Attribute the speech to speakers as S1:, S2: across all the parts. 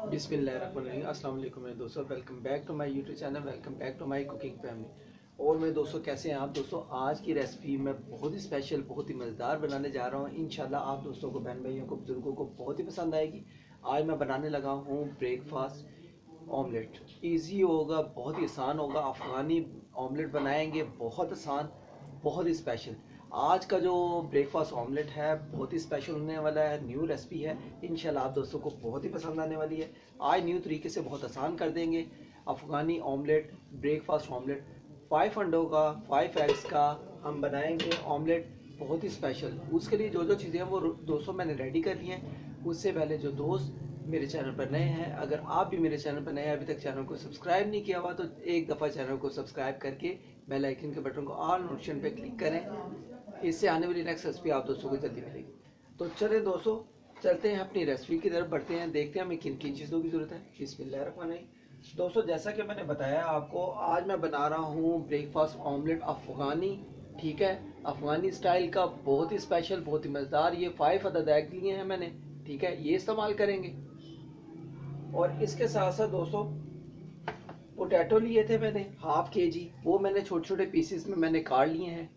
S1: बिस्मिल्लाहिर्रहमानिर्रहीम। अस्सलाम वालेकुम मेरे दोस्तों, welcome back to my YouTube channel, welcome back to my cooking family. और मेरे दोस्तों कैसे हैं आप दोस्तों। आज की रेसिपी मैं बहुत ही स्पेशल, बहुत ही मज़ेदार बनाने जा रहा हूँ। इंशाल्लाह आप दोस्तों को, बहन भाइयों को, बुजुर्गों को बहुत ही पसंद आएगी। आज मैं बनाने लगा हूँ ब्रेकफास्ट ऑमलेट। ईजी होगा, बहुत ही आसान होगा। अफ़गानी ऑमलेट बनाएंगे, बहुत आसान, बहुत ही स्पेशल। आज का जो ब्रेकफास्ट ऑमलेट है बहुत ही स्पेशल होने वाला है, न्यू रेसिपी है। इंशाल्लाह आप दोस्तों को बहुत ही पसंद आने वाली है। आज न्यू तरीके से बहुत आसान कर देंगे अफ़गानी ऑमलेट, ब्रेकफास्ट ऑमलेट। 5 अंडों का, 5 एग्स का हम बनाएंगे ऑमलेट, बहुत ही स्पेशल। उसके लिए जो जो चीज़ें हैं वो दोस्तों मैंने रेडी कर ली हैं। उससे पहले जो दोस्त मेरे चैनल पर नए हैं, अगर आप भी मेरे चैनल पर नए हैं, अभी तक चैनल को सब्सक्राइब नहीं किया हुआ, तो एक दफ़ा चैनल को सब्सक्राइब करके बेल आइकन के बटन को ऑल नोटिफिकेशन पे क्लिक करें। इससे आने वाली नेक्स्ट रेसिपी आप दोस्तों को जल्दी मिलेगी। तो चलें दोस्तों, चलते हैं अपनी रेसिपी की तरफ, बढ़ते हैं, देखते हैं हमें किन किन चीज़ों की ज़रूरत है। बिस्मिल्लाहिर्रहमानिर्रहीम। दोस्तों जैसा कि मैंने बताया आपको, आज मैं बना रहा हूँ ब्रेकफास्ट ऑमलेट अफ़गानी। ठीक है, अफ़गानी स्टाइल का, बहुत ही स्पेशल, बहुत ही मज़ेदार। ये 5 अदद एग लिए हैं मैंने, ठीक है, ये इस्तेमाल करेंगे। और इसके साथ साथ दोस्तों पोटैटो लिए थे मैंने ½ kg, वो मैंने छोटे छोटे पीसेस में मैंने काट लिए हैं।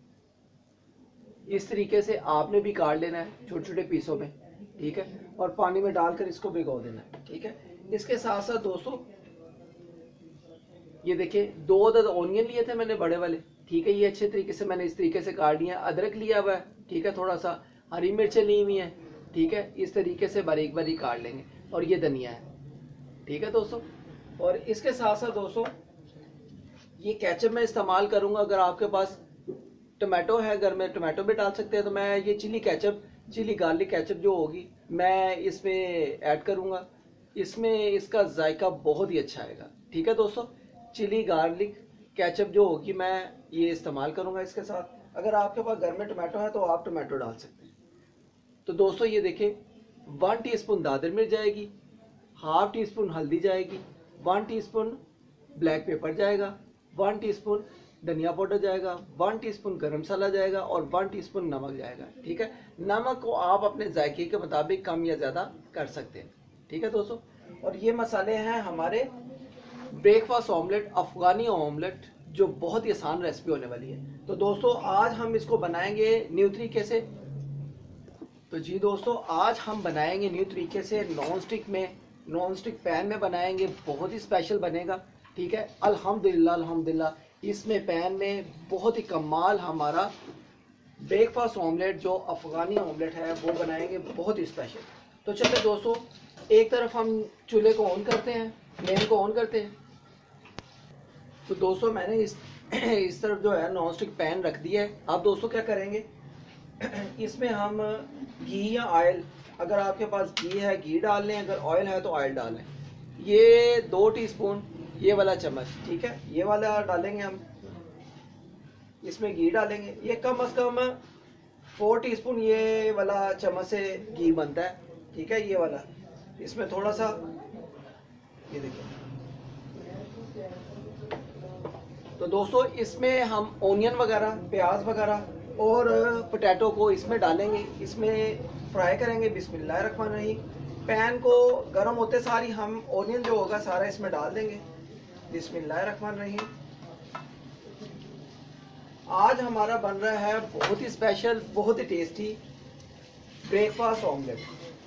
S1: इस तरीके से आपने भी काट लेना है छोटे छोटे पीसों में, ठीक है, और पानी में डालकर इसको भिगो देना है, ठीक है। इसके साथ साथ दोस्तों ये देखिए 2 अदद ऑनियन लिए थे मैंने, बड़े वाले, ठीक है, ये अच्छे तरीके से मैंने इस तरीके से काट लिया है। अदरक लिया हुआ है, ठीक है, थोड़ा सा हरी मिर्चें ली हुई हैं, ठीक है, इस तरीके से बारीक बारीक काट लेंगे। और ये धनिया है, ठीक है दोस्तों। और इसके साथ साथ दोस्तों ये केचप मैं इस्तेमाल करूंगा। अगर आपके पास टमाटो है, अगर मैं टमाटो भी डाल सकते हैं, तो मैं ये chilli ketchup, chilli garlic ketchup जो होगी, मैं इसमें ऐड करूंगा। इसमें इसका जायका बहुत ही अच्छा आएगा, ठीक है दोस्तों। चिली गार्लिक केचप जो होगी, मैं ये इस्तेमाल करूंगा इसके साथ। अगर आपके पास घर में टमाटो है तो आप टमाटो डाल सकते हैं। तो दोस्तों ये देखिए 1 टीस्पून दादर मिर्च जाएगी, ½ टीस्पून हल्दी जाएगी, 1 टीस्पून ब्लैक पेपर जाएगा, 1 टीस्पून धनिया पाउडर जाएगा, 1 टीस्पून गरम मसाला जाएगा और 1 टीस्पून नमक जाएगा, ठीक है। नमक को आप अपने जायके के मुताबिक कम या ज़्यादा कर सकते हैं, ठीक है दोस्तों। और ये मसाले हैं हमारे ब्रेकफास्ट ऑमलेट, अफ़गानी ऑमलेट, जो बहुत ही आसान रेसिपी होने वाली है। तो दोस्तों आज हम इसको बनाएंगे न्यू तरीके से। तो जी दोस्तों, आज हम बनाएंगे न्यू तरीके से, नॉन स्टिक में, नॉन स्टिक पैन में बनाएंगे, बहुत ही स्पेशल बनेगा, ठीक है। अल्हम्दुलिल्लाह अल्हम्दुलिल्लाह, इसमें पैन में बहुत ही कमाल हमारा ब्रेकफास्ट ऑमलेट, जो अफ़गानी ऑमलेट है, वो बनाएंगे, बहुत ही स्पेशल। तो चलिए दोस्तों, एक तरफ हम चूल्हे को ऑन करते हैं, फ्लेम को ऑन करते हैं। तो दोस्तों मैंने इस तरफ जो है नॉन स्टिक पैन रख दिया है। आप दोस्तों क्या करेंगे, इसमें हम घी या ऑयल, अगर आपके पास घी है घी डाल लें, अगर ऑयल है तो ऑयल डालें। ये 2 टीस्पून ये वाला चम्मच, ठीक है, ये वाला डालेंगे हम, इसमें घी डालेंगे। ये कम से कम 4 टीस्पून ये वाला चम्मच से घी बनता है, ठीक है, ये वाला। इसमें थोड़ा सा, ये देखिए। तो दोस्तों इसमें हम ओनियन वगैरह, प्याज वगैरह और पोटैटो को इसमें डालेंगे, इसमें फ्राई करेंगे। बिस्मिल्लाहिर्रहमानिर्रहीम। पैन को गर्म होते सारी हम ओनियन जो होगा सारा इसमें डाल देंगे। बिस्मिल्लाहिर्रहमानिर्रहीम। आज हमारा बन रहा है बहुत ही स्पेशल, बहुत ही टेस्टी ब्रेकफास्ट ऑमलेट,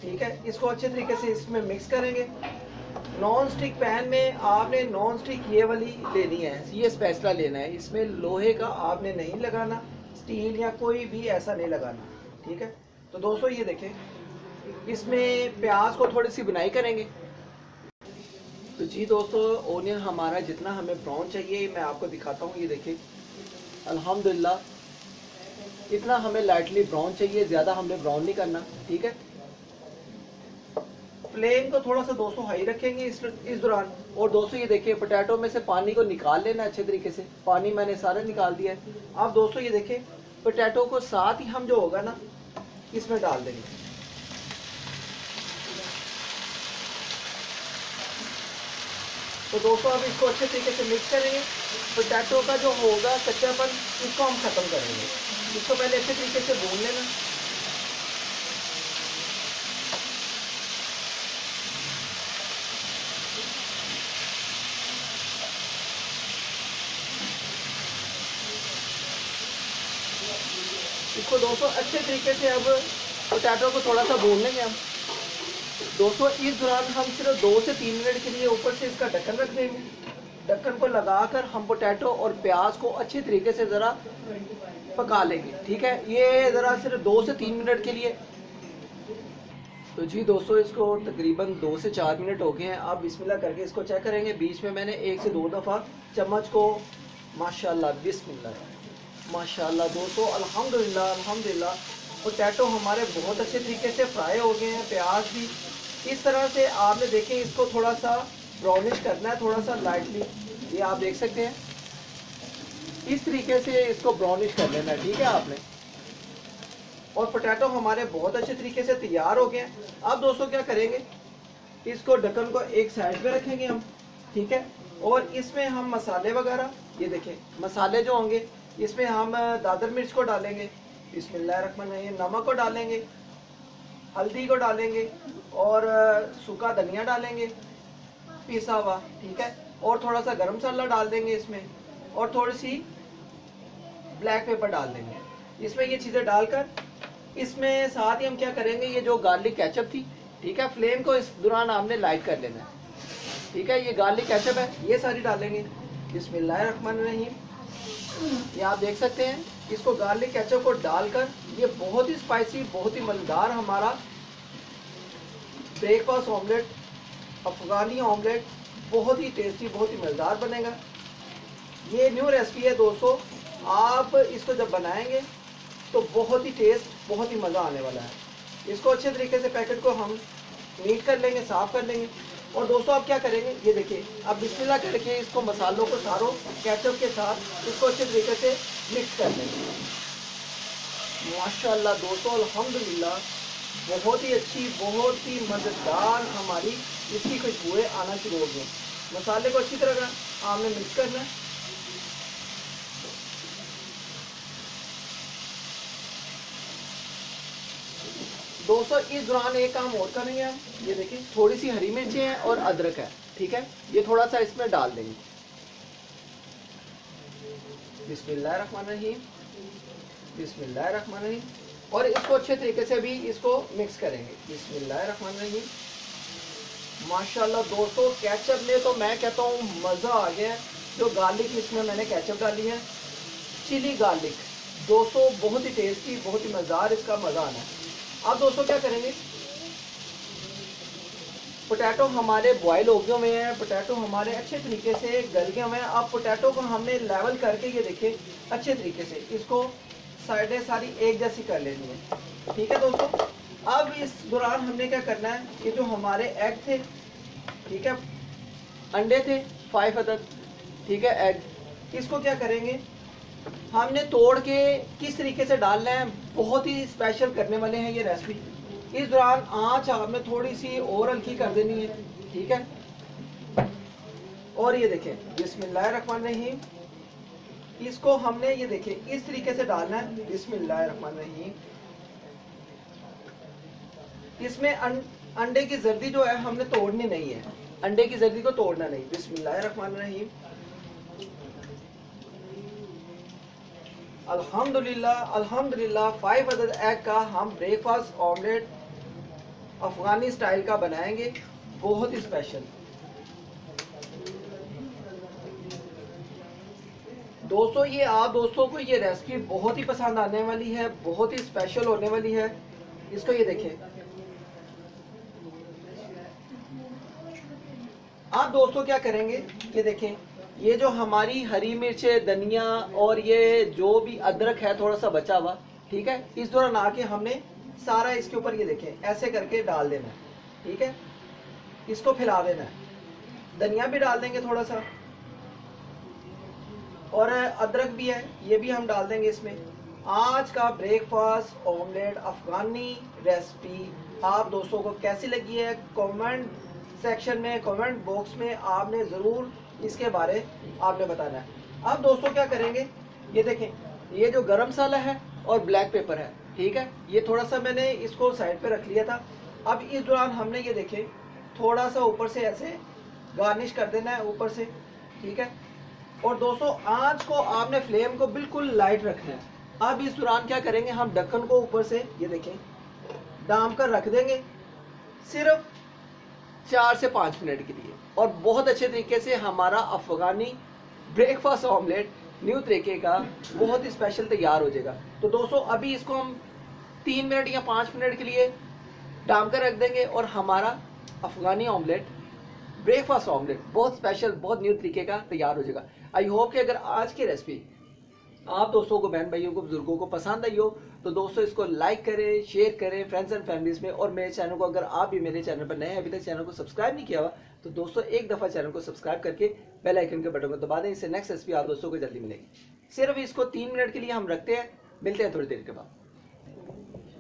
S1: ठीक है। इसको अच्छे तरीके से इसमें मिक्स करेंगे। नॉन स्टिक पैन में आपने नॉन स्टिक ये वाली लेनी है, ये स्पैचुला लेना है, इसमें लोहे का आपने नहीं लगाना, स्टील या कोई भी ऐसा नहीं लगाना, ठीक है। तो दोस्तों ये देखें, इसमें प्याज को थोड़ी सी बुनाई करेंगे। तो जी दोस्तों, ओनियन हमारा जितना हमें ब्राउन चाहिए मैं आपको दिखाता हूँ। ये देखिए अल्हम्दुलिल्लाह इतना हमें लाइटली ब्राउन चाहिए, ज़्यादा हमने ब्राउन नहीं करना, ठीक है। फ्लेम को थोड़ा सा दोस्तों हाई रखेंगे इस दौरान। और दोस्तों ये देखिए पोटैटो में से पानी को निकाल लेना अच्छे तरीके से, पानी मैंने सारा निकाल दिया है। अब दोस्तों ये देखिए पोटैटो को साथ ही हम जो होगा ना इसमें डाल देंगे। तो दोस्तों अब इसको अच्छे तरीके से मिक्स करेंगे। पोटैटो का जो होगा कच्चापन, इसको हम खत्म करेंगे। इसको पहले अच्छे तरीके से भून लेना। इसको दोस्तों अच्छे तरीके से अब पोटैटो को थोड़ा सा भून लेंगे हम। दोस्तों इस दौरान हम सिर्फ 2 से 3 मिनट के लिए ऊपर से इसका ढक्कन रख देंगे। ढक्कन को लगाकर हम पोटैटो और प्याज को अच्छे तरीके से ज़रा पका लेंगे। ठीक है, ये ज़रा सिर्फ 2 से 3 मिनट के लिए। तो जी दोस्तों इसको तकरीबन 2 से 4 मिनट हो गए हैं। आप बिस्मिल्लाह करके इसको चेक करेंगे। बीच में मैंने 1 से 2 दफ़ा चम्मच को माशाल्लाह बिस्मिल्लाह माशाल्लाह दोस्तों अल्हम्दुलिल्लाह अल्हम्दुलिल्लाह पोटैटो हमारे बहुत अच्छे तरीके से फ्राई हो गए हैं। प्याज भी इस तरह से आपने देखें, इसको थोड़ा सा ब्राउनिश करना है, थोड़ा सा लाइटली, ये आप देख सकते हैं इस तरीके से इसको ब्राउनिश कर लेना है। ठीक है आपने, और पोटैटो हमारे बहुत अच्छे तरीके से तैयार हो गए हैं। अब दोस्तों क्या करेंगे, इसको ढक्कन को एक साइड पे रखेंगे हम। ठीक है, और इसमें हम मसाले वगैरह, ये देखें मसाले जो होंगे इसमें हम दादर मिर्च को डालेंगे, बिस्मिल्लाहिर्रहमानिर्रहीम, नमक को डालेंगे, हल्दी को डालेंगे और सूखा धनिया डालेंगे पिसा हुआ। ठीक है, और थोड़ा सा गरम मसाला डाल देंगे इसमें, और थोड़ी सी ब्लैक पेपर डाल देंगे इसमें। ये चीज़ें डालकर इसमें साथ ही हम क्या करेंगे, ये जो गार्लिक केचप थी, ठीक है, फ्लेम को इस दौरान आपने लाइट कर लेना है। ठीक है, ये गार्लिक केचप है, ये सारी डालेंगे बिस्मिल्लाहिर्रहमानिर्रहीम। ये आप देख सकते हैं, इसको गार्लिक केचप को डालकर ये बहुत ही स्पाइसी, बहुत ही मज़ेदार हमारा ब्रेकफास्ट ऑमलेट, अफगानी ऑमलेट बहुत ही टेस्टी, बहुत ही मज़ेदार बनेगा। ये न्यू रेसिपी है दोस्तों, आप इसको जब बनाएंगे तो बहुत ही टेस्ट, बहुत ही मज़ा आने वाला है। इसको अच्छे तरीके से पैकेट को हम नीट कर लेंगे, साफ़ कर लेंगे। और दोस्तों आप क्या करेंगे, ये देखिए अब बिस्मिल्लाह करके इसको मसालों को सारों केचप के साथ इसको अच्छे तरीके से मिक्स कर लेंगे। माशाल्लाह दोस्तों अल्हम्दुलिल्लाह बहुत ही अच्छी, बहुत ही मज़ेदार हमारी इसकी खुशबुएं आना शुरू हो गई। मसाले को अच्छी तरह आपने मिक्स करना है। दोस्तों इस दौरान एक काम और करेंगे हम, ये देखिए थोड़ी सी हरी मिर्चें हैं और अदरक है। ठीक है, ये थोड़ा सा इसमें डाल देंगे। बिस्मिल्लाहिर्रहमानिर्रहीम बिस्मिल्लाहिर्रहमानिर्रहीम, और इसको अच्छे तरीके से भी इसको मिक्स करेंगे। बिस्मिल्लाहिर्रहमानिर्रहीम। माशाल्लाह दोस्तों केचप ने तो मैं कहता हूँ मज़ा आ गया। जो गार्लिक इसमें मैंने केचप डाली है, चिली गार्लिक, दोस्तों बहुत ही टेस्टी, बहुत ही मज़ेदार, इसका मज़ा आना है। अब दोस्तों क्या करेंगे, पोटैटो हमारे बॉयल हो गए हुए हैं, पोटैटो हमारे अच्छे तरीके से गल गए हुए हैं। अब पोटैटो को हमने लेवल करके, ये देखिए अच्छे तरीके से इसको साइडें सारी एक जैसी कर लेनी है। ठीक है दोस्तों, अब इस दौरान हमने क्या करना है, ये जो हमारे एग थे, ठीक है, अंडे थे 5 अदद, ठीक है, एग, इसको क्या करेंगे, हमने तोड़ के किस तरीके से डालना है, बहुत ही स्पेशल करने वाले हैं ये रेसिपी। इस दौरान आंच आपने थोड़ी सी और हल्की कर देनी है। ठीक है, और ये देखें बिस्मिल्लाहिर्रहमानिर्रहीम, इसको हमने ये देखें इस तरीके से डालना है। बिस्मिल्लाहिर्रहमानिर्रहीम, इसमें अंडे की जर्दी जो है हमने तोड़नी नहीं है, अंडे की जर्दी को तोड़ना नहीं। बिस्मिल्लाहिर्रहमानिर्रहीम, अल्हम्दुलिल्लाह अल्हम्दुलिल्लाह 5 अदद एग का हम ब्रेकफास्ट ऑमलेट अफगानी स्टाइल का बनाएंगे, बहुत ही स्पेशल। दोस्तों ये आप दोस्तों को ये रेसिपी बहुत ही पसंद आने वाली है, बहुत ही स्पेशल होने वाली है। इसको ये देखें, आप दोस्तों क्या करेंगे, ये देखें ये जो हमारी हरी मिर्च, धनिया और ये जो भी अदरक है थोड़ा सा बचा हुआ, ठीक है, इस दौरान आके हमने सारा इसके ऊपर ये देखें ऐसे करके डाल देना है। ठीक है, इसको फैला देना है। धनिया भी डाल देंगे थोड़ा सा, और अदरक भी है, ये भी हम डाल देंगे इसमें। आज का ब्रेकफास्ट ऑमलेट अफगानी रेसिपी आप दोस्तों को कैसी लगी है, कमेंट सेक्शन में, कमेंट बॉक्स में आपने ज़रूर इसके बारे आपने बताना है। अब दोस्तों क्या करेंगे, ये देखें ये जो गरम मसाला है और ब्लैक पेपर है, ठीक है, ये थोड़ा सा मैंने इसको साइड पे रख लिया था। अब इस दौरान हमने ये देखें थोड़ा सा ऊपर से ऐसे गार्निश कर देना है ऊपर से। ठीक है, और दोस्तों आंच को आपने फ्लेम को बिल्कुल लाइट रखना है। अब इस दौरान क्या करेंगे, हम ढक्कन को ऊपर से ये देखें दाम कर रख देंगे सिर्फ 4 से 5 मिनट के लिए, और बहुत अच्छे तरीके से हमारा अफगानी ब्रेकफास्ट ऑमलेट न्यू तरीके का बहुत ही स्पेशल तैयार हो जाएगा। तो दोस्तों अभी इसको हम 3 मिनट या 5 मिनट के लिए डाम कर रख देंगे और हमारा अफगानी ऑमलेट ब्रेकफास्ट ऑमलेट बहुत स्पेशल बहुत न्यू तरीके का तैयार हो जाएगा। आई होप कि अगर आज की रेसिपी आप दोस्तों को, बहन भाइयों को, बुजुर्गों को पसंद आई हो तो दोस्तों इसको लाइक करें, शेयर करें फ्रेंड्स एंड फैमिलीज में। और मेरे चैनल को, अगर आप भी मेरे चैनल पर नए हैं, अभी तक चैनल को सब्सक्राइब नहीं किया हुआ, तो दोस्तों एक दफ़ा चैनल को सब्सक्राइब करके बेल आइकन के बटन को दबा दें। इससे नेक्स्ट रेसिपी आप दोस्तों को जल्दी मिलेगी। सिर्फ इसको 3 मिनट के लिए हम रखते हैं, मिलते हैं थोड़ी देर के बाद।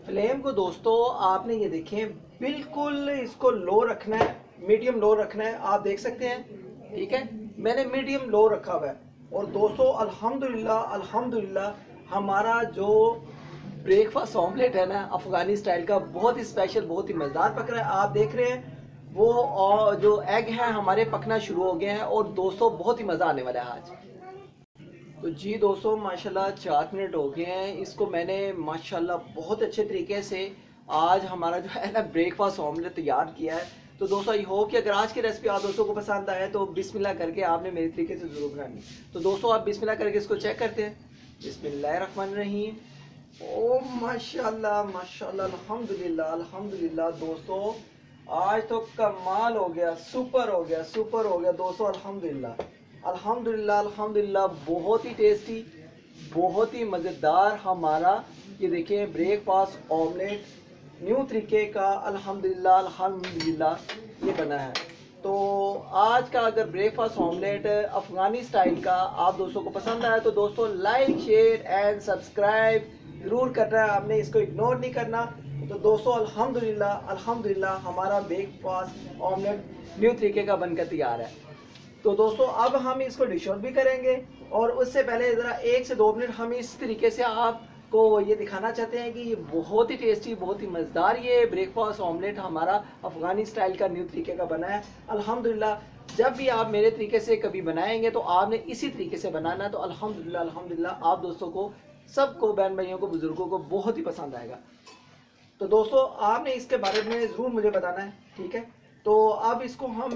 S1: फ्लेम को दोस्तों आपने ये देखें बिल्कुल इसको लो रखना है, मीडियम लो रखना है। आप देख सकते हैं, ठीक है, मैंने मीडियम लो रखा हुआ है। और दोस्तों अल्हम्दुलिल्लाह हमारा जो ब्रेकफास्ट ऑमलेट है ना अफगानी स्टाइल का, बहुत ही स्पेशल बहुत ही मज़ेदार पक रहा है। आप देख रहे हैं वो, और जो एग है हमारे पकना शुरू हो गए हैं और दोस्तों बहुत ही मज़ा आने वाला है आज। तो जी दोस्तों माशाल्लाह 4 मिनट हो गए हैं, इसको मैंने माशाल्लाह बहुत अच्छे तरीके से आज हमारा जो है ना ब्रेकफास्ट ऑमलेट तैयार किया है। तो दोस्तों आई होप कि अगर आज की रेसिपी आप दोस्तों को पसंद आए तो बिस्मिल्लाह करके आपने मेरे तरीके से ज़रूर बनानी। तो दोस्तों आप बिस्मिल्लाह करके इसको चेक करते हैं। बिस्मिल्लाहिर्रहमानिर्रहीम। ओ माशाल्लाह माशाल्लाह अल्हम्दुलिल्लाह दोस्तों आज तो कमाल हो गया, सुपर हो गया दोस्तों। अल्हम्दुलिल्लाह बहुत ही टेस्टी, बहुत ही मज़ेदार हमारा ये देखिए ब्रेकफास्ट ऑमलेट न्यू तरीके का अल्हम्दुलिल्लाह ये बना है। तो आज का अगर ब्रेकफास्ट ऑमलेट अफगानी स्टाइल का आप दोस्तों को पसंद आया तो दोस्तों लाइक शेयर एंड सब्सक्राइब ज़रूर करना है, आपने इसको इग्नोर नहीं करना। तो दोस्तों अल्हम्दुलिल्लाह हमारा ब्रेकफास्ट ऑमलेट न्यू तरीके का बनकर तैयार है। तो दोस्तों अब हम इसको डिश आउट भी करेंगे, और उससे पहले ज़रा 1 से 2 मिनट हम इस तरीके से आपको ये दिखाना चाहते हैं कि ये बहुत ही टेस्टी बहुत ही मज़ेदार ये ब्रेकफास्ट ऑमलेट हमारा अफगानी स्टाइल का न्यू तरीके का बना है। अल्हम्दुलिल्लाह जब भी आप मेरे तरीके से कभी बनाएंगे तो आपने इसी तरीके से बनाना, तो अल्हम्दुलिल्लाह आप दोस्तों को, सबको, बहन भाइयों को, बुजुर्गों को बहुत ही पसंद आएगा। तो दोस्तों आपने इसके बारे में ज़रूर मुझे बताना है, ठीक है। तो अब इसको हम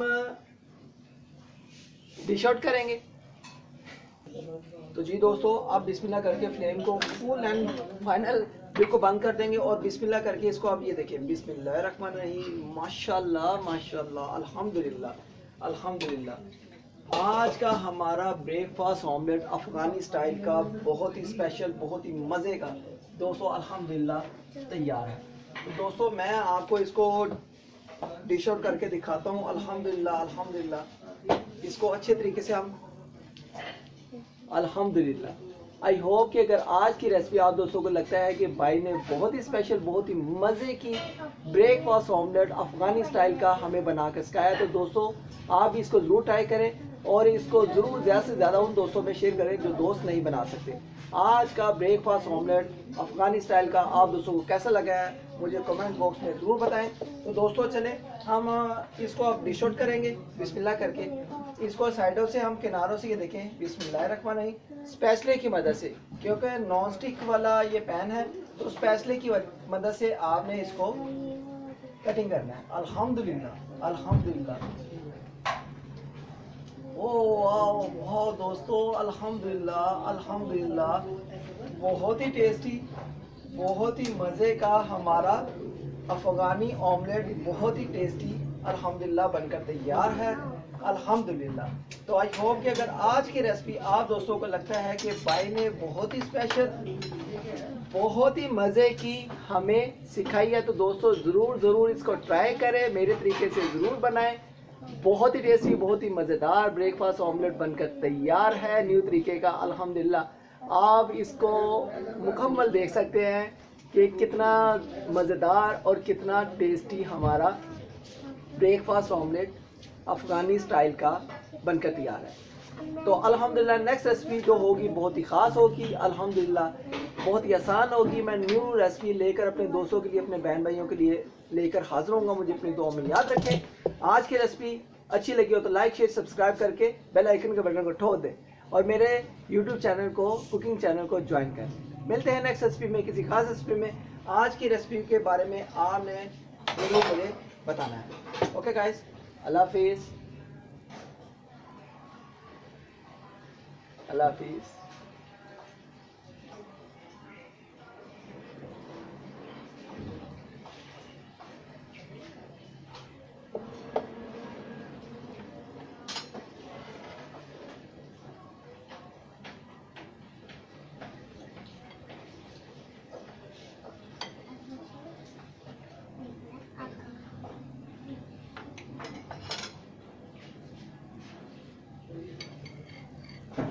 S1: डिश आउट करेंगे। तो जी दोस्तों अब बिस्मिल्लाह करके फ्लेम को फुल एंड फाइनल बिल्कुल बंद कर देंगे, और बिस्मिल्लाह करके इसको आप ये देखिए बिस्मिल्लाहिर्रहमानिर्रहीम। माशाल्लाह अल्हम्दुलिल्लाह आज का हमारा ब्रेकफास्ट ऑमलेट अफगानी स्टाइल का बहुत ही स्पेशल बहुत ही मज़े का दोस्तों अल्हम्दुलिल्लाह तैयार है। तो दोस्तों मैं आपको इसको डिश आउट करके दिखाता हूँ। अल्हम्दुलिल्लाह इसको अच्छे तरीके से हम अल्हम्दुलिल्लाह आई होप कि अगर आज की रेसिपी आप दोस्तों को लगता है कि भाई ने बहुत ही स्पेशल बहुत ही मज़े की ब्रेकफास्ट ऑमलेट अफगानी स्टाइल का हमें बना कर सिखाया, तो दोस्तों आप भी इसको ज़रूर ट्राई करें और इसको ज़रूर ज़्यादा से ज़्यादा उन दोस्तों में शेयर करें जो दोस्त नहीं बना सकते। आज का ब्रेकफास्ट ऑमलेट अफगानी स्टाइल का आप दोस्तों को कैसा लगा है मुझे कमेंट बॉक्स में ज़रूर बताएं। तो दोस्तों चले हम इसको अब डिश आउट करेंगे बिस्मिल्लाह करके। इसको साइडों से हम किनारों से ये देखें बिस्मिल्लाहिर्रहमानिर्रहीम स्पैचुले की मदद से, क्योंकि नॉन स्टिक वाला ये पैन है तो स्पैचुले की मदद से आपने इसको कटिंग करना है। अल्हम्दुलिल्लाह वाह दोस्तों अल्हम्दुलिल्लाह बहुत ही टेस्टी बहुत ही मज़े का हमारा अफगानी ऑमलेट बहुत ही टेस्टी अल्हम्दुलिल्लाह बनकर तैयार है। अल्हम्दुलिल्लाह तो आई होप कि अगर आज की रेसिपी आप दोस्तों को लगता है कि भाई ने बहुत ही स्पेशल बहुत ही मज़े की हमें सिखाई है, तो दोस्तों ज़रूर इसको ट्राई करें, मेरे तरीके से ज़रूर बनाएं। बहुत ही टेस्टी बहुत ही मज़ेदार ब्रेकफास्ट ऑमलेट बनकर तैयार है न्यू तरीके का। अल्हम्दुलिल्लाह आप इसको मुकम्मल देख सकते हैं कि कितना मज़ेदार और कितना टेस्टी हमारा ब्रेकफास्ट ऑमलेट अफ़गानी स्टाइल का बनकर तैयार है। तो अल्हम्दुलिल्लाह नेक्स्ट रेसिपी जो होगी बहुत ही ख़ास होगी, अल्हम्दुलिल्लाह बहुत ही आसान होगी। मैं न्यू रेसिपी लेकर अपने दोस्तों के लिए अपने बहन भाइयों के लिए लेकर हाजिर होऊंगा। मुझे अपनी दुआ में याद रखें। आज की रेसिपी अच्छी लगी हो तो लाइक शेयर सब्सक्राइब करके बेल आइकन के बटन को ठोक दें और मेरे यूट्यूब चैनल को कुकिंग चैनल को ज्वाइन करें। मिलते हैं नेक्स्ट रेसिपी में, किसी खास रेसिपी में। आज की रेसिपी के बारे में आपने जरूर मुझे बताना है। ओके गाइस, अल्लाह हाफिज़, अल्लाह हाफिज़।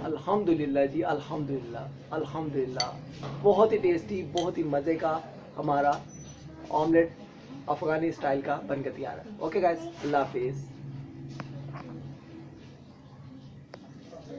S1: अल्हम्दुलिल्लाह जी, अल्हम्दुलिल्लाह अल्हम्दुलिल्लाह। बहुत ही टेस्टी, बहुत ही मज़े का हमारा ऑमलेट अफ़गानी स्टाइल का बनकर तैयार है। ओके गाइस, अल्लाह हाफिज़।